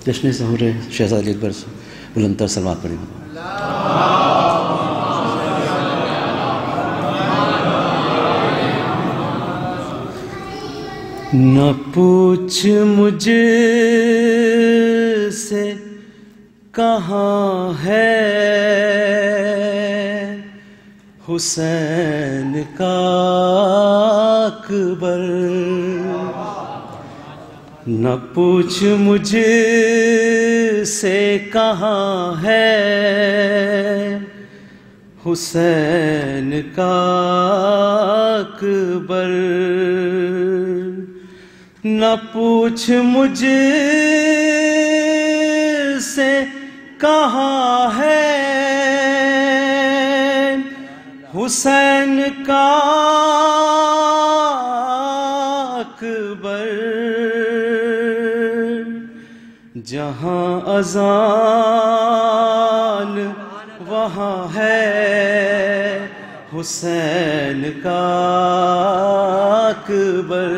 جشن ظہور شہزاد علی اکبر بلندتر سلوات پڑھیں۔ نہ پوچھ مجھ سے کہاں ہے حسین کا اکبر، نہ پوچھ مجھ سے کہاں ہے حسین کا اکبر، نہ پوچھ مجھ سے کہاں ہے حسین کا اکبر، جہاں اذان وہاں ہے حسین کا اکبر،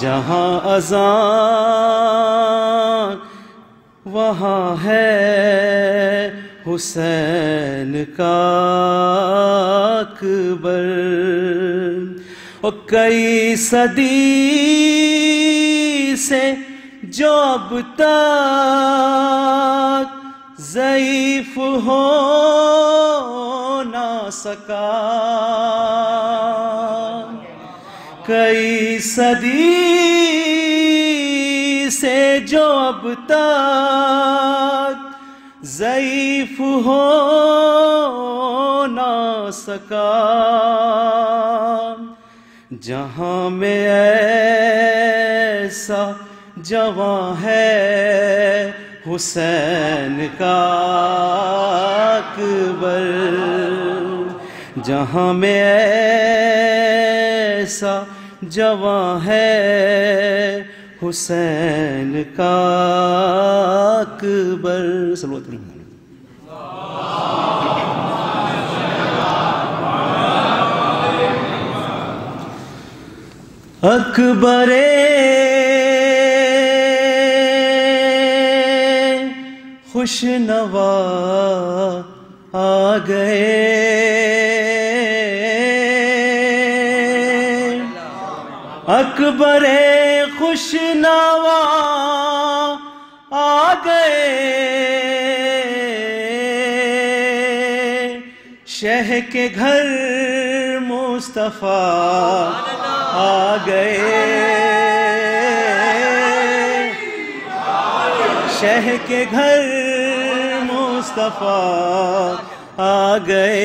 جہاں اذان وہاں ہے حسین کا اکبر۔ اور کئی صدی سے جو اب تک ضعیف ہو نہ سکا، کئی صدی سے جو اب تک ضعیف ہو نہ سکا، جہاں میں ایسا جواں ہے حسین کا اکبر، جہاں میں ایسا جواں ہے حسین کا اکبر۔ صلوات علیہ اکبر خوش نوا آ گئے، اکبر خوش نوا آ گئے، شہ کے گھر مصطفیٰ آ گئے، شہ کے گھر مصطفیٰ آ گئے،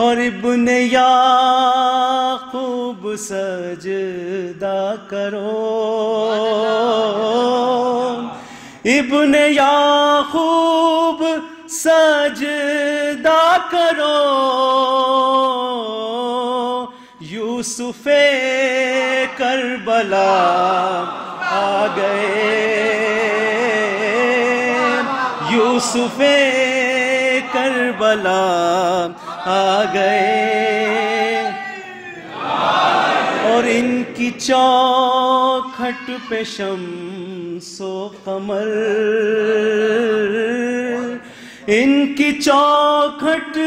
اور ابن یعقوب سجدہ کرو، ابن یعقوب سجدہ کرو، یوسف کربلا آ گئے، یوسف کربلا آ گئے، اور ان کی چوکھٹ پہ شمس و قمر، ان کی چوکھٹ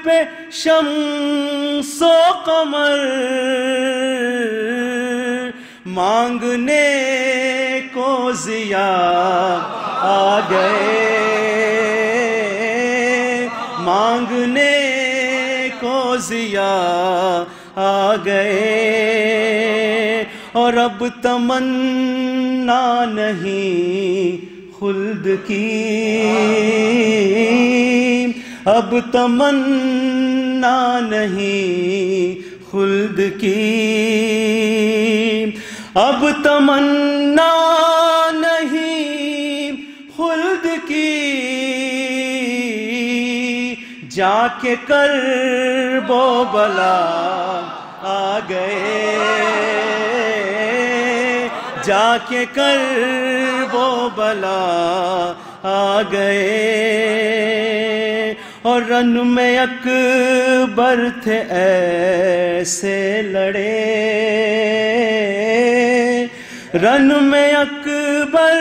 پہ شمس و قمر، مانگنے کو ضیاء آ گئے، مانگنے کو ضیاء آ گئے، اور اب تمنا نہیں خلد کی، اب تمنا نہیں خلد کی، اب تمنا نہیں خلد کی، جا کے کرب و بلا آ گئے، جا کے کرب و بلا آ گئے، اور رن میں اکبر تھے ایسے لڑے، رن میں اکبر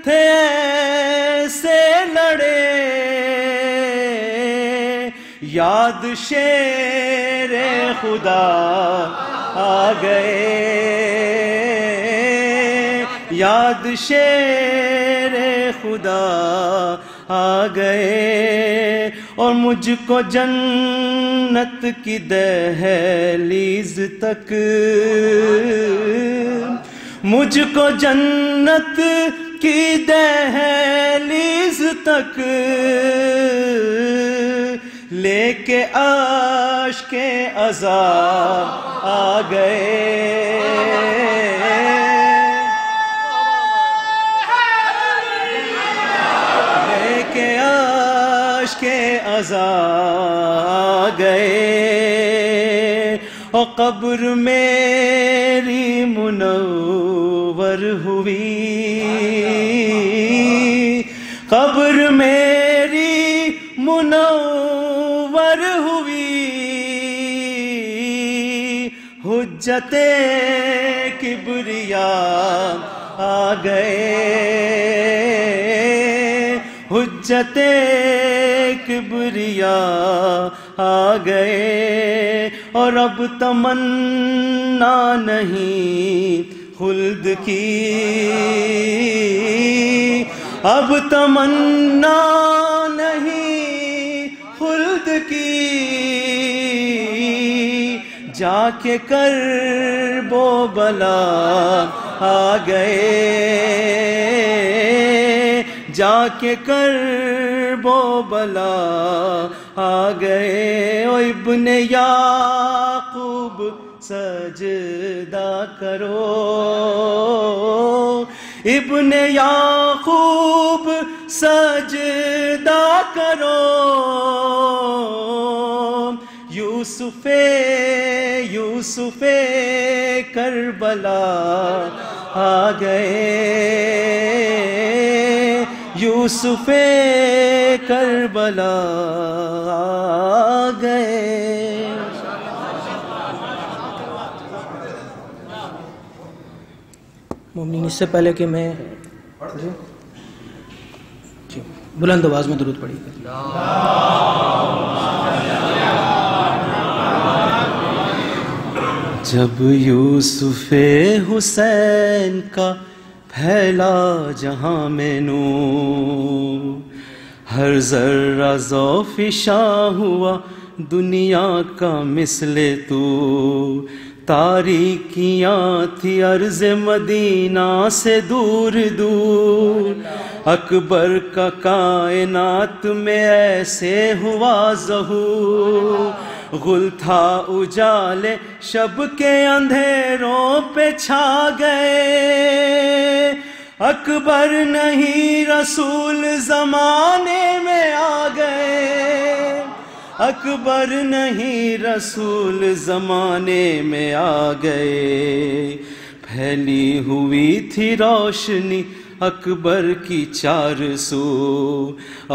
تھے ایسے لڑے، یاد شیر خدا آ گئے، یاد شیر خدا آ گئے، اور مجھ کو جنت کی دہلیز تک، مجھ کو جنت کی دہلیز تک لے کے عاشق عذاب آ گئے، لے کے عاشق عذاب آ گئے، اور قبر میری منور ہوئی، قبر میری منور ہوئی، حجت کبریا آ گئے، حجت کبریا آ گئے، اور اب تمنا نہیں خلد کی، اب تمنا نہیں خلد کی، جا کے کرب و بلا آ گئے، جا کے کرب و بلا آ گئے، او ابن یعقوب سجدہ کرو، ابن یعقوب سجدہ کرو، یوسف یوسف کربلا آ گئے، یوسف کربلا آ گئے۔ مومنین، اس سے پہلے کہ میں بلند آواز میں درود پڑھیے۔ جب یوسف حسین کا پھیلا جہاں میں نور، ہر ذرہ ذوفشاں ہوا دنیا کا مثل تو، تاریکیاں تھی عرض مدینہ سے دور دور، اکبر کا کائنات میں ایسے ہوا ظہور، غل تھا اجالے شب کے اندھیروں پہ چھا گئے، اکبر نہیں رسول زمانے میں آ گئے، اکبر نہیں رسول زمانے میں آ گئے، پھیلی ہوئی تھی روشنی اکبر کی چار سو،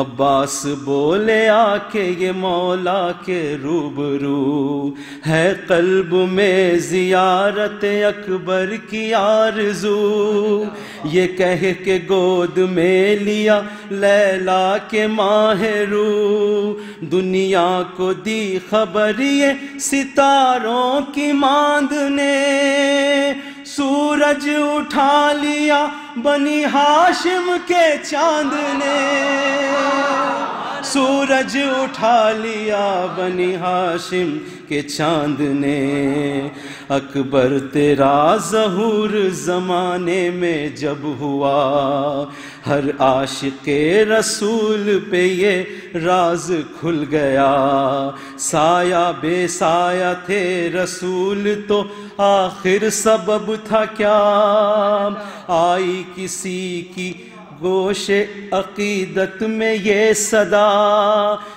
عباس بولے آ کے یہ مولا کے روبرو، ہے قلب میں زیارت اکبر کی آرزو، یہ کہہ کے گود میں لیا لیلا کے ماہ رو، دنیا کو دی خبر یہ ستاروں کی ماند نے، سورج اٹھا لیا بنی ہاشم کے چاند نے، سورج اٹھا لیا بنی ہاشم کے چاند نے، اکبر تیرا ظہور زمانے میں جب ہوا، ہر عاشق رسول پہ یہ راز کھل گیا، سایہ بے سایہ تھے رسول تو آخر سبب تھا کیا، آئی کسی کی گوش عقیدت میں یہ صدا،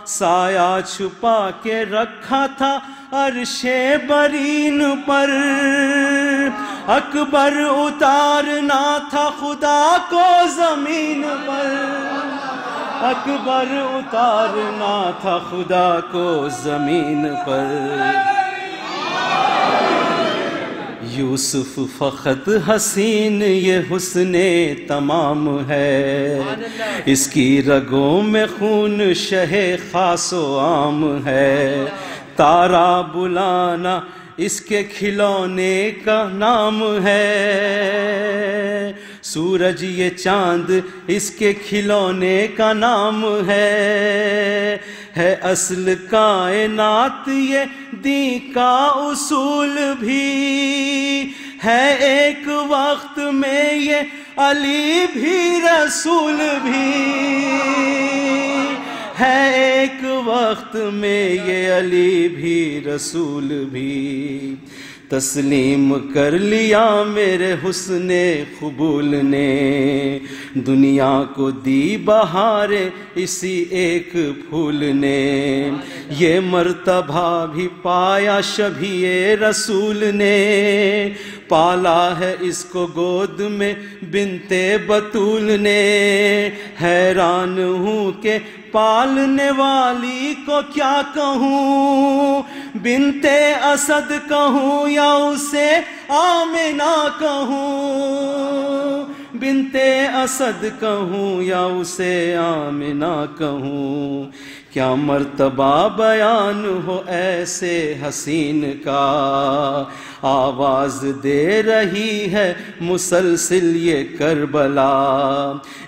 سایہ چھپا کے رکھا تھا عرش برین پر، اکبر اتارنا تھا خدا کو زمین پر، اکبر اتارنا تھا خدا کو زمین پر. یوسف فقط حسین یہ حسن تمام ہے، اس کی رگوں میں خون شہ خاص و عام ہے. تارا بلانا اس کے کھلونے کا نام ہے، سورج یہ چاند اس کے کھلونے کا نام ہے اصل کائنات یہ دین کا اصول بھی ہے، ایک وقت میں یہ علی بھی رسول بھی ہے، ایک وقت میں یہ علی بھی رسول بھی. تسلیم کر لیا میرے حسن قبول نے، دنیا کو دی بہار اسی ایک پھول نے. یہ مرتبہ بھی پایا شبیہ رسول نے، پالا ہے اس کو گود میں بنت بطول نے. حیران ہوں کہ پالنے والی کو کیا کہوں، بنت اسد کہوں یا اسے آمنہ کہوں، بنت اسد کہوں یا اسے آمنہ کہوں. کیا مرتبہ بیان ہو ایسے حسین کا، آواز دے رہی ہے مسلسل یہ کربلا.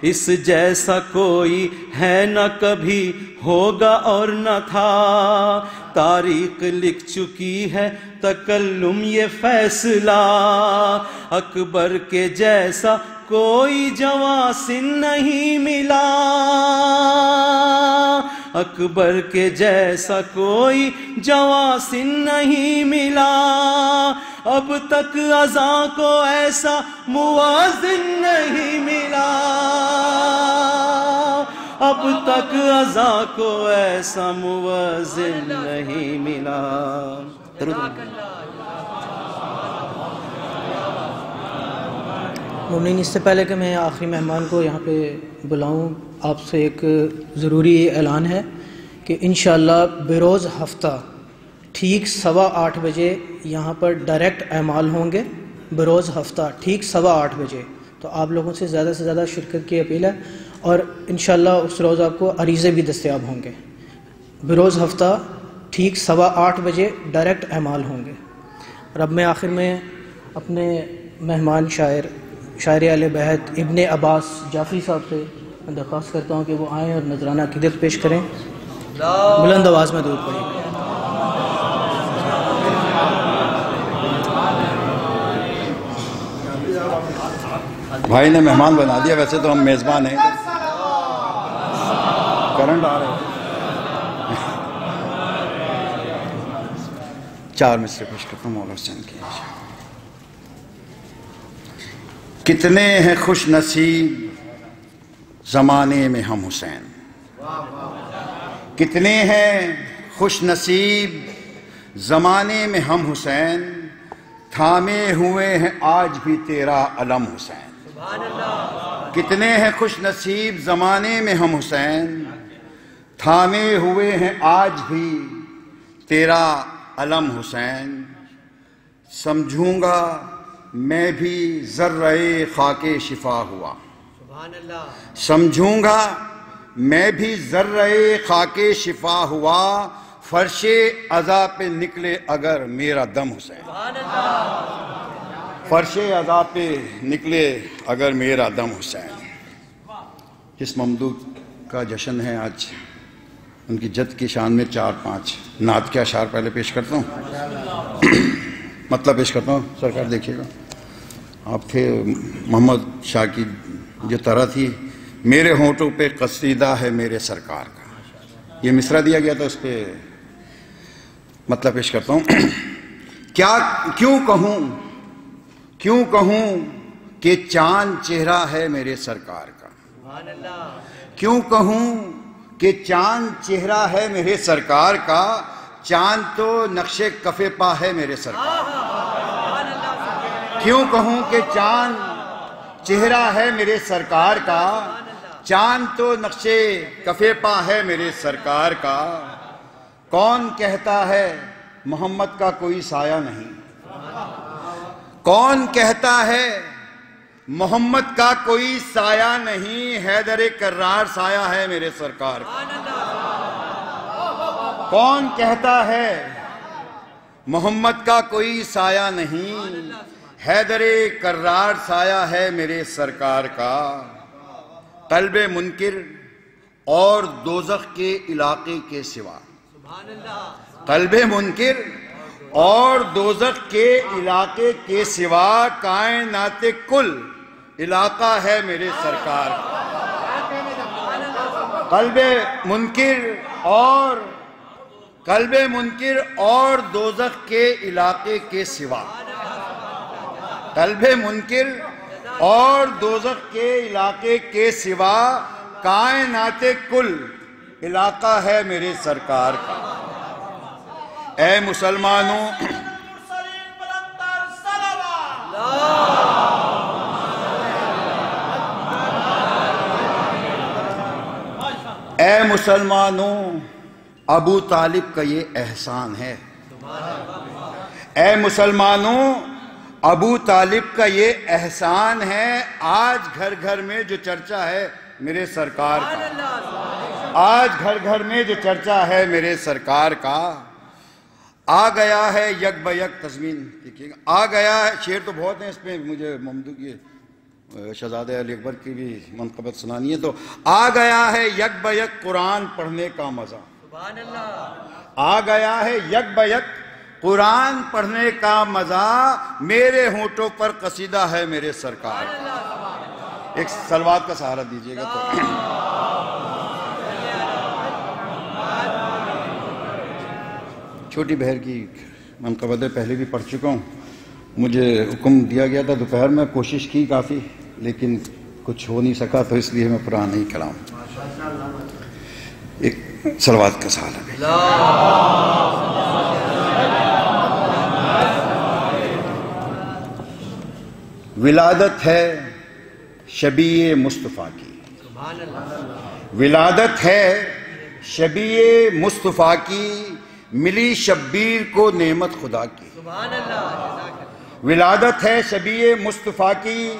اس جیسا کوئی ہے نہ کبھی ہوگا اور نہ تھا، تاریخ لکھ چکی ہے تکلم یہ فیصلہ. اکبر کے جیسا کوئی جواں سن نہیں ملا، اکبر کے جیسا کوئی جواں سن نہیں ملا. اب تک اذان کو ایسا مؤذن نہیں ملا، اب تک اذان کو ایسا مؤذن نہیں ملا. مومنین، اس سے پہلے کہ میں آخری مہمان کو یہاں پہ بلاؤں، آپ سے ایک ضروری اعلان ہے کہ انشاءاللہ بروز ہفتہ ٹھیک 8:15 بجے یہاں پر ڈائریکٹ اعمال ہوں گے. بروز ہفتہ ٹھیک 8:15 بجے. تو آپ لوگوں سے زیادہ شرکت کی اپیل ہے، اور انشاءاللہ اس روز آپ کو عریضے بھی دستیاب ہوں گے. بروز ہفتہ ٹھیک 8:15 بجے ڈائریکٹ اعمال ہوں گے. اور اب میں آخر میں اپنے مہمان شاعر اہل بیت ابن عباس جعفری صاحب سے درخواست کرتا ہوں کہ وہ آئیں اور نذرانہ عقیدت پیش کریں. بلند آواز میں درود پڑھیں. بھائی نے مہمان بنا دیا، ویسے تو ہم میزبان ہیں. کرنٹ آ رہے 4 مصرے پیش کرتا ہوں مولا حسین کی. کتنے ہیں خوش نصیب زمانے میں ہم حسین، کتنے ہیں خوش نصیب زمانے میں ہم حسین، تھامے ہوئے ہیں آج بھی تیرا علم حسین. کتنے ہیں خوش نصیب زمانے میں ہم حسین، تھامے ہوئے ہیں آج بھی تیرا علم حسین. سمجھوں گا میں بھی ذرہ خاک شفا ہوا، سمجھوں گا میں بھی ذرہ خاک شفا ہوا، فرش عزا پہ نکلے اگر میرا دم حسین. فرش عزا پہ نکلے اگر میرا دم حسین. اس ممدوح کا جشن ہے آج، ان کی جد کی شان میں 4-5 نعت کے اشعار پہلے پیش کرتا ہوں، مطلب پیش کرتا ہوں. سرکار دیکھیے گا، آپ تھے محمد شاہ کی جو طرح تھی، میرے ہونٹوں پہ قصیدہ ہے میرے سرکار کا. یہ مصرع دیا گیا تھا، اس پہ مطلب پیش کرتا ہوں. کیوں کہوں کہ چاند چہرہ ہے میرے سرکار کا، کیوں کہوں کہ چاند چہرہ ہے میرے سرکار کا، چاند تو نقش کف پا ہے میرے سرکار کا. کیوں کہوں کہ چاند چہرہ ہے میرے سرکار کا، چاند تو نقشے کفے پا ہے میرے سرکار کا، کون کہتا ہے محمد کا کوئی سایہ نہیں، کون کہتا ہے محمد کا کوئی سایہ نہیں، حیدر کرار سایہ ہے میرے سرکار کا، کون کہتا ہے محمد کا کوئی سایہ نہیں، حیدر کرار سایہ ہے میرے سرکار کا، قلب منکر اور دوزخ کے علاقے کے سوا، قلب منکر اور دوزخ کے علاقے کے سوا کائنات کل علاقہ ہے میرے سرکار کا، قلب منکر اور دوزخ کے علاقے کے سوا، قلب منکر اور دوزخ کے علاقے کے سوا کائنات کل علاقہ ہے میرے سرکار کا۔ اے مسلمانوں، اے مسلمانوں، ابو طالب کا یہ احسان ہے، اے مسلمانوں، ابو طالب کا یہ احسان ہے، آج گھر گھر میں جو چرچا ہے میرے سرکار کا، آج گھر گھر میں جو چرچا ہے میرے سرکار کا، آ گیا ہے یک بیک تضمین، دیکھیے گا، آ گیا ہے، شعر تو بہت ہیں اس پہ، مجھے ممدوح کی شہزادہ علی اکبر کی بھی منقبت سنانی ہے، تو آ گیا ہے یک بیک قرآن پڑھنے کا مزہ، آ گیا ہے یک بیک قرآن پڑھنے کا مزہ، میرے ہونٹوں پر قصیدہ ہے میرے سرکار، ایک صلوات کا سہارا دیجئے گا تو چھوٹی بہر کی منقبتیں پہلے بھی پڑھ چکا ہوں، مجھے حکم دیا گیا تھا دوپہر میں، کوشش کی کافی لیکن کچھ ہو نہیں سکا، تو اس لیے میں پرانا ہی کلام ایک صلوات کا سہارا بھی۔ ولادت ہے شبیہ مصطفیٰ کی، ولادت ہے شبیہ مصطفیٰ کی، ملی شبیر کو نعمت خدا کی، ولادت ہے شبیہ مصطفیٰ کی،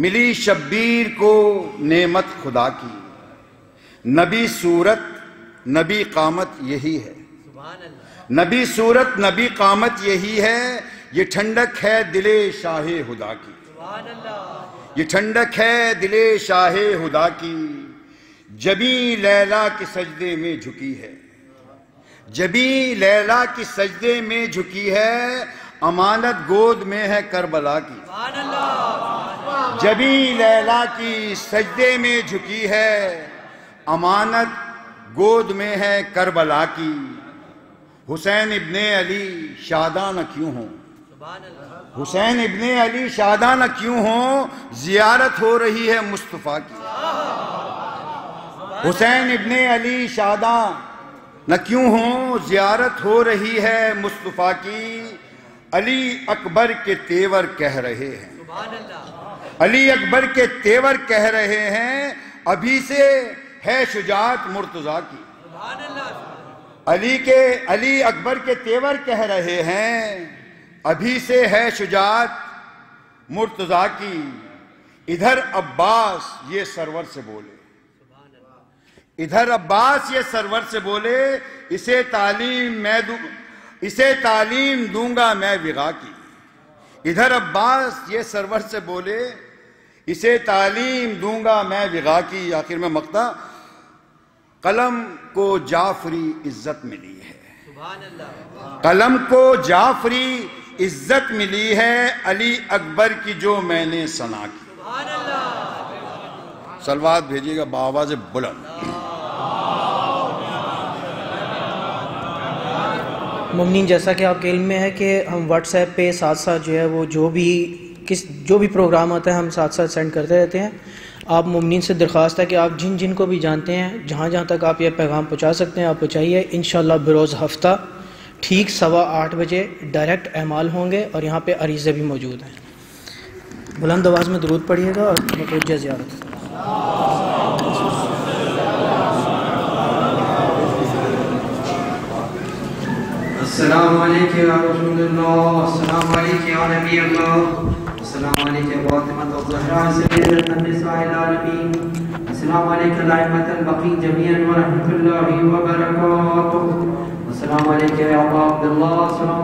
ملی شبیر کو نعمت خدا کی، نبی صورت نبی قامت یہی ہے، نبی صورت نبی قامت یہی ہے، یہ ٹھنڈک ہے دل شاہ خدا کی، یہ ٹھنڈک ہے دل شاہ خدا کی، جبیں لیلا کے سجدے میں جھکی ہے، جبیں لیلا کی سجدے میں جھکی ہے، امانت گود میں ہے کربلا کی، جبیں لیلا کی سجدے میں جھکی ہے، امانت گود میں ہے کربلا کی، حسین ابن علی شاداں نہ کیوں ہوں، حسین ابن علی شاداں نہ کیوں ہوں، زیارت ہو رہی ہے مصطفیٰ کی، حسین ابن علی شاداں نہ کیوں ہوں، زیارت ہو رہی ہے مصطفیٰ کی، علی اکبر کے تیور کہہ رہے ہیں، علی اکبر کے تیور کہہ رہے ہیں، ابھی سے ہے شجاعت مرتضیٰ کی، علی اکبر کے تیور کہہ رہے ہیں، ابھی سے ہے شجاعت مرتضیٰ کی، ادھر عباس یہ سرور سے بولے، ادھر عباس یہ سرور سے بولے، اسے تعلیم دوں گا میں وغا کی، ادھر عباس یہ سرور سے بولے، اسے تعلیم دوں گا میں وغا کی، آخر میں مقطع، قلم کو جعفری عزت ملی ہے، قلم کو جعفری عزت ملی ہے، علی اکبر کی جو میں نے ثنا کی، صلوات بھیجیے گا بآواز بلند۔ ممنین، جیسا کہ آپ کے علم میں ہے کہ ہم واٹس ایپ پہ ساتھ ساتھ جو ہے وہ جو بھی پروگرام آتا ہے ہم ساتھ ساتھ سینڈ کرتے رہتے ہیں۔ آپ ممنین سے درخواست ہے کہ آپ جن کو بھی جانتے ہیں، جہاں تک آپ یہ پیغام پہنچا سکتے ہیں آپ پہنچائیے۔ انشاءاللہ بروز ہفتہ ٹھیک 8:15 بجے ڈائریکٹ اعمال ہوں گے اور یہاں پہ عریضے بھی موجود ہیں۔ بلند آواز میں درود پڑھیے گا اور متوجہ زیارت۔ السلام علیکم یا رسول اللہ، السلام علیکم یا نبی اللہ، السلام علیکم فاطمہ الزہرا سیدۃ النساء العالمین، السلام علیکم الائمۃ الباقین جميعا ورحمۃ اللہ وبرکاتہ، السلام علیکم یا ابا عبداللہ، السلام